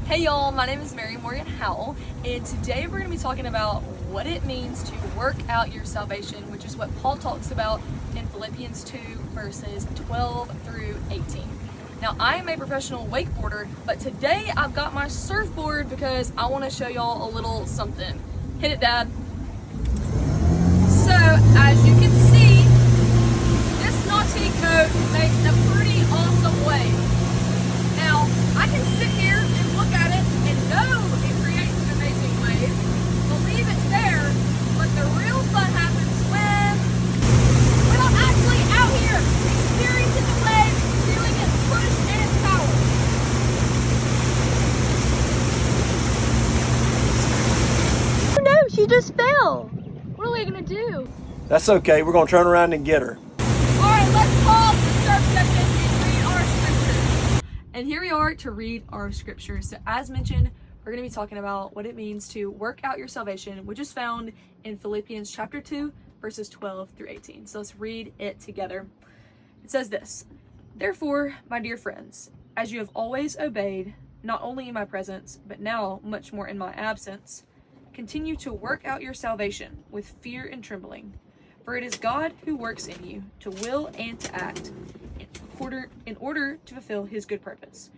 Hey y'all, my name is Mary Morgan Howell, and today we're going to be talking about what it means to work out your salvation, which is what Paul talks about in Philippians 2 verses 12 through 18. Now, I am a professional wakeboarder, but today I've got my surfboard because I want to show y'all a little something. Hit it, Dad. So, as you can see, this naughty coat makes a pretty awesome wave. Now, I can sit here and look at it and know it creates an amazing wave, believe it's there, but the real fun happens when I'm actually out here experiencing the wave, feeling its push and its power. Oh no, she just fell. What are we gonna do? That's okay, we're gonna turn around and get her. Alright, let's pause the surf session and read our scriptures. And here we are to read our scriptures. So as mentioned, we're going to be talking about what it means to work out your salvation, which is found in Philippians chapter 2, verses 12 through 18. So let's read it together. It says this: "Therefore, my dear friends, as you have always obeyed, not only in my presence, but now much more in my absence, continue to work out your salvation with fear and trembling. For it is God who works in you to will and to act in order to fulfill his good purpose.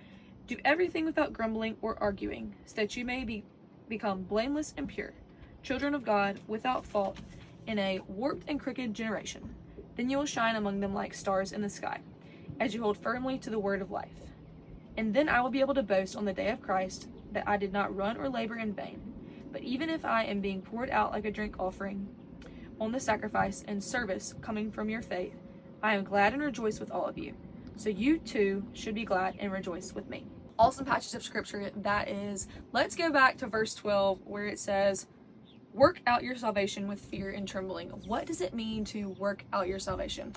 Do everything without grumbling or arguing, so that you may become blameless and pure, children of God without fault in a warped and crooked generation. Then you will shine among them like stars in the sky, as you hold firmly to the word of life. And then I will be able to boast on the day of Christ that I did not run or labor in vain. But even if I am being poured out like a drink offering on the sacrifice and service coming from your faith, I am glad and rejoice with all of you. So you too should be glad and rejoice with me." Awesome passage of scripture that is. Let's go back to verse 12 where it says, "Work out your salvation with fear and trembling." What does it mean to work out your salvation?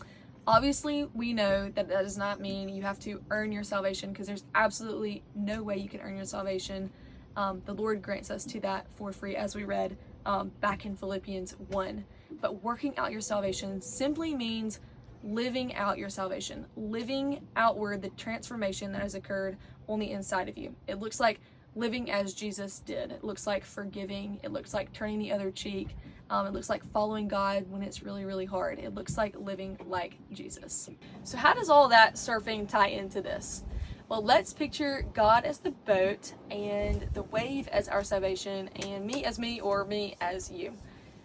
Obviously, we know that does not mean you have to earn your salvation, because there's absolutely no way you can earn your salvation. The Lord grants us to that for free, as we read back in Philippians 1. But working out your salvation simply means living out your salvation, living outward the transformation that has occurred on the inside of you. It looks like living as Jesus did. It looks like forgiving. It looks like turning the other cheek. It looks like following God when it's really, really hard. It looks like living like Jesus. So how does all that surfing tie into this? Well, let's picture God as the boat and the wave as our salvation, and me as me, or me as you.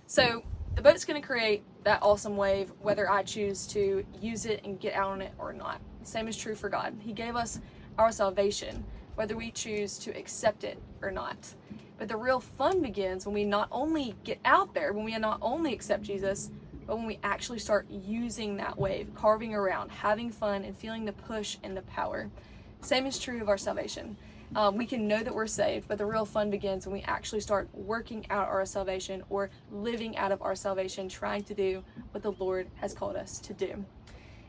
So the boat's going to create that awesome wave whether I choose to use it and get out on it or not. Same is true for God. He gave us our salvation whether we choose to accept it or not. But the real fun begins when we not only get out there, when we not only accept Jesus, but when we actually start using that wave, carving around, having fun, and feeling the push and the power. Same is true of our salvation. We can know that we're saved, but the real fun begins when we actually start working out our salvation, or living out of our salvation, trying to do what the Lord has called us to do.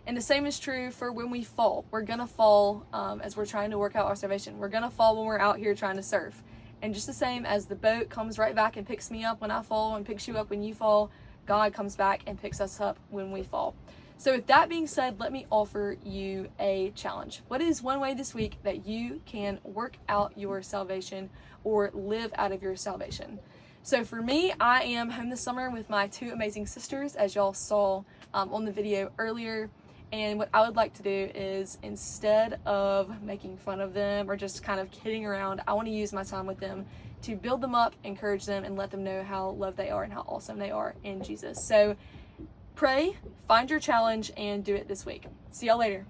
And the same is true for when we fall. We're gonna fall as we're trying to work out our salvation. We're gonna fall when we're out here trying to surf. And just the same as the boat comes right back and picks me up when I fall and picks you up when you fall, God comes back and picks us up when we fall. So with that being said, let me offer you a challenge. What is one way this week that you can work out your salvation or live out of your salvation? So for me, I am home this summer with my two amazing sisters, as y'all saw on the video earlier. And what I would like to do is, instead of making fun of them or just kind of kidding around, I want to use my time with them to build them up, encourage them, and let them know how loved they are and how awesome they are in Jesus. So pray, find your challenge, and do it this week. See y'all later.